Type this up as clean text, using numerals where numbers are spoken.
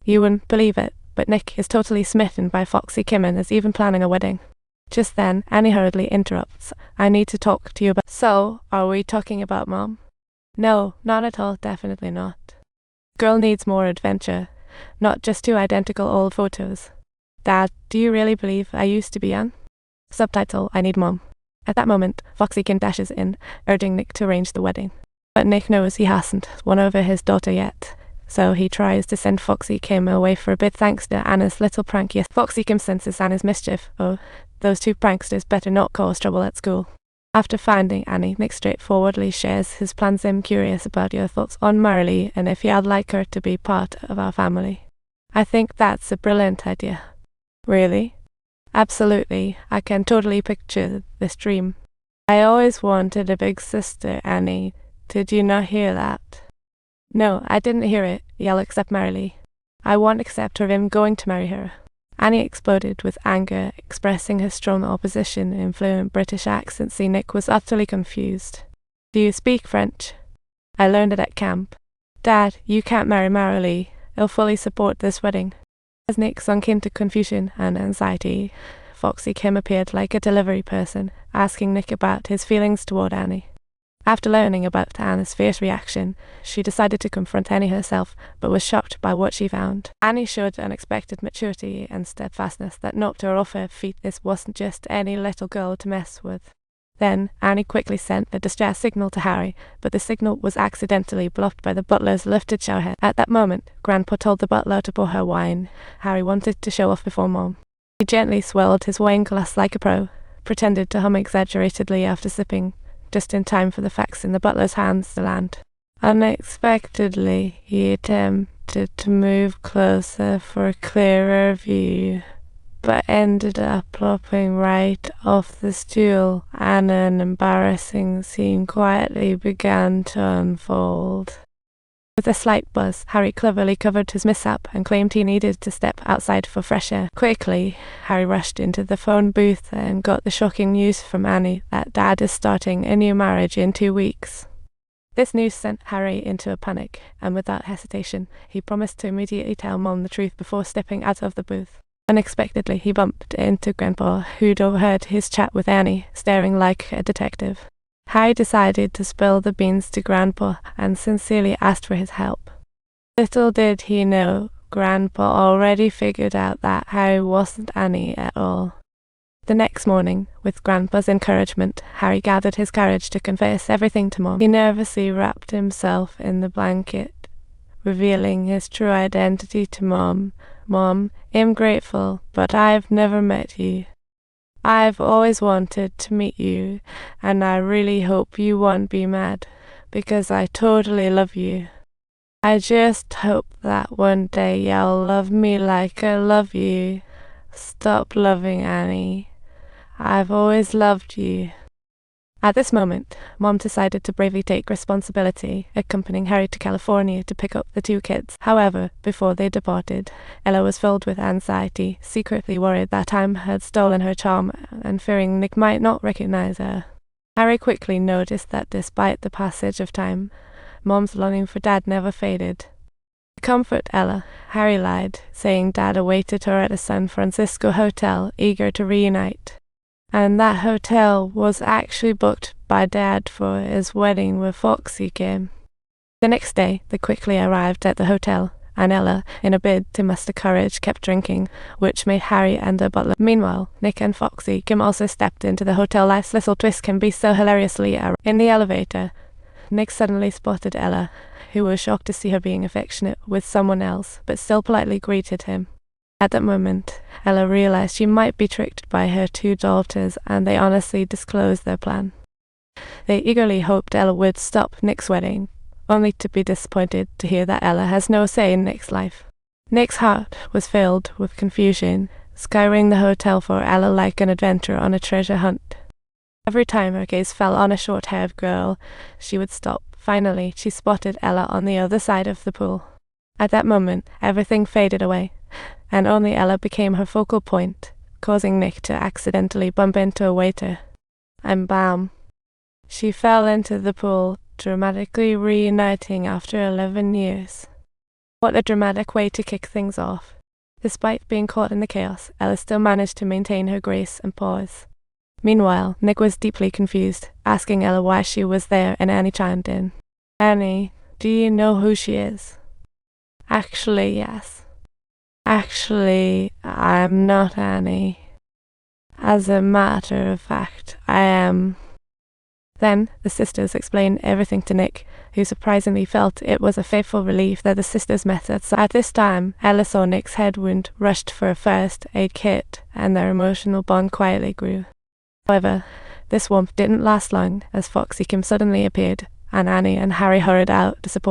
You wouldn't believe it, but Nick is totally smitten by Foxy Kim and is even planning a wedding. Just then, Annie hurriedly interrupts. I need to talk to you about— So, are we talking about Mom? No, not at all, definitely not. Girl needs more adventure, not just two identical old photos. Dad, do you really believe I used to be Anne? Subtitle, I need Mom. At that moment, Foxy Kim dashes in, urging Nick to arrange the wedding. But Nick knows he hasn't won over his daughter yet, so he tries to send Foxy Kim away for a bit thanks to Anna's little prank. Yes, Foxy Kim senses Anna's mischief. Oh, those two pranksters better not cause trouble at school. After finding Annie, Nick straightforwardly shares his plans. I'm curious about your thoughts on Marilee and if you'd like her to be part of our family. I think that's a brilliant idea. Really? Absolutely. I can totally picture this dream. I always wanted a big sister, Annie. Did you not hear that? No, I didn't hear it. Yell except Marilee. I won't accept her him going to marry her. Annie exploded with anger, expressing her strong opposition in fluent British accent. See, Nick was utterly confused. Do you speak French? I learned it at camp. Dad, you can't marry Marilee. He'll fully support this wedding. As Nick sunk into confusion and anxiety, Foxy Kim appeared like a delivery person, asking Nick about his feelings toward Annie. After learning about Anna's fierce reaction, she decided to confront Annie herself, but was shocked by what she found. Annie showed unexpected maturity and steadfastness that knocked her off her feet. This wasn't just any little girl to mess with. Then, Annie quickly sent the distress signal to Harry, but the signal was accidentally blocked by the butler's lifted shower head. At that moment, Grandpa told the butler to pour her wine. Harry wanted to show off before Mom. He gently swirled his wine glass like a pro, pretended to hum exaggeratedly after sipping, just in time for the facts in the butler's hands to land. Unexpectedly, he attempted to move closer for a clearer view, but ended up plopping right off the stool, and an embarrassing scene quietly began to unfold. With a slight buzz, Harry cleverly covered his mishap and claimed he needed to step outside for fresh air. Quickly, Harry rushed into the phone booth and got the shocking news from Annie that Dad is starting a new marriage in 2 weeks. This news sent Harry into a panic, and without hesitation, he promised to immediately tell Mom the truth before stepping out of the booth. Unexpectedly, he bumped into Grandpa, who'd overheard his chat with Annie, staring like a detective. Harry decided to spill the beans to Grandpa and sincerely asked for his help. Little did he know, Grandpa already figured out that Harry wasn't Annie at all. The next morning, with Grandpa's encouragement, Harry gathered his courage to confess everything to Mom. He nervously wrapped himself in the blanket, revealing his true identity to Mom. Mom, I'm grateful, but I've never met you. I've always wanted to meet you, and I really hope you won't be mad, because I totally love you. I just hope that one day you'll love me like I love you. Stop loving Annie. I've always loved you. At this moment, Mom decided to bravely take responsibility, accompanying Harry to California to pick up the two kids. However, before they departed, Ella was filled with anxiety, secretly worried that time had stolen her charm and fearing Nick might not recognize her. Harry quickly noticed that despite the passage of time, Mom's longing for Dad never faded. To comfort Ella, Harry lied, saying Dad awaited her at a San Francisco hotel, eager to reunite. And that hotel was actually booked by Dad for his wedding with Foxy Kim. The next day, they quickly arrived at the hotel, and Ella, in a bid to muster courage, kept drinking, which made Harry and the butler. Meanwhile, Nick and Foxy Kim also stepped into the hotel. Life's little twist can be so hilariously in the elevator. Nick suddenly spotted Ella, who was shocked to see her being affectionate with someone else, but still politely greeted him. At that moment, Ella realized she might be tricked by her two daughters, and they honestly disclosed their plan. They eagerly hoped Ella would stop Nick's wedding, only to be disappointed to hear that Ella has no say in Nick's life. Nick's heart was filled with confusion, scouring the hotel for Ella like an adventurer on a treasure hunt. Every time her gaze fell on a short-haired girl, she would stop. Finally, she spotted Ella on the other side of the pool. At that moment, everything faded away, and only Ella became her focal point, causing Nick to accidentally bump into a waiter. And bam! She fell into the pool, dramatically reuniting after 11 years. What a dramatic way to kick things off. Despite being caught in the chaos, Ella still managed to maintain her grace and poise. Meanwhile, Nick was deeply confused, asking Ella why she was there, and Annie chimed in. Annie, do you know who she is? Actually, yes. Actually, I'm not Annie. As a matter of fact, I am. Then the sisters explained everything to Nick, who surprisingly felt it was a fateful relief that the sisters met at this time. Ella saw Nick's head wound, rushed for a first aid kit, and their emotional bond quietly grew. However, this warmth didn't last long, as Foxy Kim suddenly appeared, and Annie and Harry hurried out to support